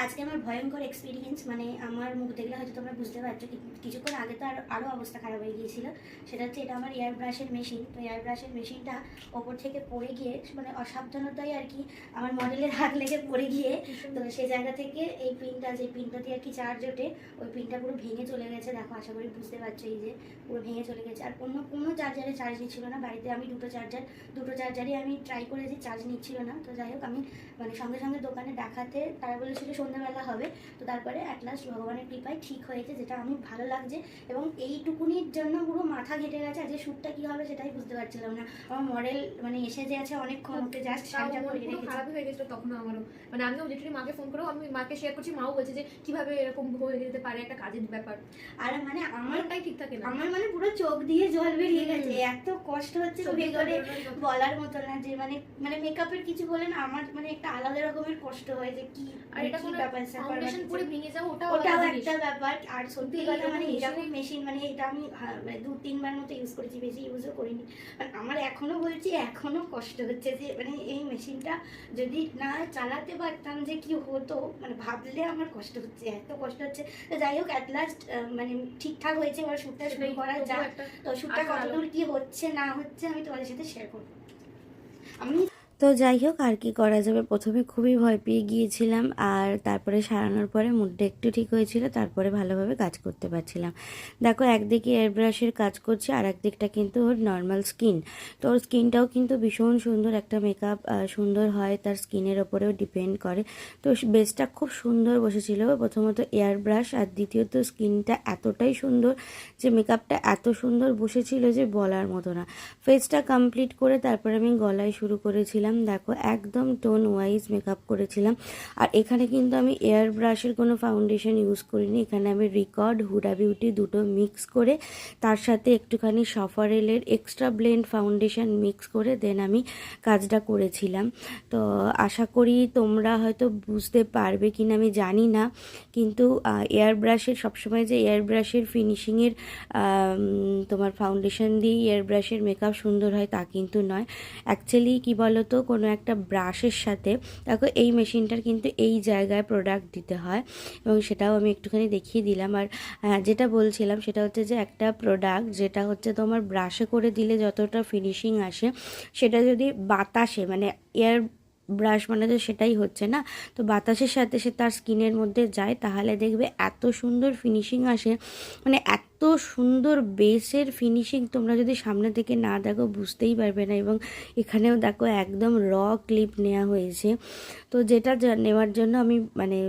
আজকে আমার ভয়ঙ্কর এক্সপিরিয়েন্স, মানে আমার মুখ দেখলে হয়তো তোমরা বুঝতে পারছো। কিছুক্ষণ আগে তো আরও অবস্থা খারাপ হয়ে গিয়েছিল। সেটা হচ্ছে এটা আমার এয়ার ব্রাশের মেশিন। তো এয়ার ব্রাশের মেশিনটা ওপর থেকে পড়ে গিয়ে, মানে অসাবধানতাই আর কি আমার মডেলের হাত লেগে পড়ে গিয়ে, তো সেই জায়গা থেকে এই পিনটা, যে পিনটা দিয়ে আর কি চার্জ ওঠে, ওই পিনটা পুরো ভেঙে চলে গেছে। দেখো, আশা করি বুঝতে পারছো, এই যে পুরো ভেঙে চলে গেছে। আর কোনো চার্জারে চার্জ নিচ্ছিল না। বাড়িতে আমি দুটো চার্জারই আমি ট্রাই করেছি, চার্জ নিচ্ছিল না। তো যাই হোক, আমি মানে সঙ্গে সঙ্গে দোকানে দেখাতে, তারা বলেছিল সন্ধ্যাবেলা হবে। তো তারপরে অ্যাট লাস্ট ভগবানের কৃপায় ঠিক হয়েছে, যেটা আমি ভালো লাগছে। এবং এইটুকুনির জন্য পুরো মাথা ঘেটে গেছে। আজকে শ্যুটটা কী হবে সেটাই বুঝতে পারছিলাম না। আমার মডেল মানে এসে যে আছে অনেকক্ষণ, ওকে জাস্ট শাড়িটা পরিয়ে রেখেছি। খারাপ হয়ে গেছিল তখন আমারও, মানে আমিও লিটারালি মাকে ফোন করেও আমি মাকে শেয়ার করছি, মাও বলছে যে কিভাবে এরকম হয়ে যেতে পারে, একটা কাজের ব্যাপার। আর মানে আমারটাই ঠিক থাকে না, আমার মানে পুরো চোখ দিয়ে জল বেরিয়ে গেছে, এত কষ্ট হচ্ছে ভেতরে বলার মতো না। যে মানে মানে মেকআপের কিছু বলেন, আমার মানে একটা আলাদা রকমের কষ্ট হয় যে কি। আর এটা কোনো ব্যাপার ফাউন্ডেশন পরে ভেঙে যাও, ওটাও একটা ব্যাপার। আর সত্যি কথা, মানে এরকম মেশিন, মানে এটা আমি মানে 2-3 বার মতো ইউজ করেছি, বেশি ইউজও করিনি। মানে আমার এখনো বলছি, এখনো কষ্ট হচ্ছে যে মানে এই মেশিনটা যদি না চালাতে পারতাম যে কি হতো, মানে ভাবলে আমার কষ্ট হচ্ছে, এত কষ্ট হচ্ছে। তো যাই হোক, অ্যাট লাস্ট মানে ঠিকঠাক হয়েছে। এবার শ্যুটটা শুরু করা যাক। তো শ্যুটটা কতদূর কি হচ্ছে না হচ্ছে আমি তোমাদের সাথে শেয়ার করবো। তো যাই হোক, আর কি করা যাবে। প্রথমে খুবই ভয় পেয়ে গিয়েছিলাম, আর তারপরে সারানোর পরে মুডটা একটু ঠিক হয়েছিল, তারপরে ভালোভাবে কাজ করতে পারছিলাম। দেখো, একদিকে এয়ার ব্রাশের কাজ করছে, আর একদিকটা কিন্তু ওর নর্মাল স্কিন। তো ওর স্কিনটাও কিন্তু ভীষণ সুন্দর, একটা মেকআপ সুন্দর হয় তার স্কিনের ওপরেও ডিপেন্ড করে। তো বেসটা খুব সুন্দর বসেছিল, প্রথমত এয়ার ব্রাশ, আর দ্বিতীয়ত স্কিনটা এতটাই সুন্দর যে মেকআপটা এত সুন্দর বসেছিল যে বলার মতো না। ফেসটা কমপ্লিট করে তারপরে আমি গলায় শুরু করেছিলাম। দেখো, একদম টোন ওয়াইজ মেকআপ করেছিলাম। আর এখানে কিন্তু আমি এয়ার ব্রাশের কোনো ফাউন্ডেশন ইউজ করিনি। এখানে আমি রিকর্ড, হুডা বিউটি দুটো মিক্স করে, তার সাথে একটুখানি সফারেলের এক্সট্রা ব্লেন্ড ফাউন্ডেশন মিক্স করে দেন আমি কাজটা করেছিলাম। তো আশা করি তোমরা হয়তো বুঝতে পারবে কিনা আমি জানি না, কিন্তু এয়ার ব্রাশের সবসময় যে এয়ার ব্রাশের ফিনিশিংয়ের তোমার ফাউন্ডেশন দিয়ে এয়ার ব্রাশের মেকআপ সুন্দর হয় তা কিন্তু নয়। অ্যাকচুয়ালি কী বলো তো, কোনো একটা ব্রাশের সাথে দেখো এই মেশিনটার কিন্তু এই জায়গায় প্রোডাক্ট দিতে হয়, এবং সেটাও আমি একটুখানি দেখিয়ে দিলাম। আর যেটা বলছিলাম সেটা হচ্ছে যে একটা প্রোডাক্ট যেটা হচ্ছে তোমার ব্রাশে করে দিলে যতটা ফিনিশিং আসে, সেটা যদি বাতাসে, মানে এয়ার ব্রাশ মানে তো সেটাই হচ্ছে না, তো বাতাসের সাথে সে তার স্কিনের মধ্যে যায়, তাহলে দেখবে এত সুন্দর ফিনিশিং আসে। মানে এত সুন্দর বেসের ফিনিশিং তোমরা যদি সামনে থেকে না দেখো বুঝতেই পারবে না। এবং এখানেও দেখো একদম র ক্লিপ নেওয়া হয়েছে। তো যেটা নেওয়ার জন্য আমি মানে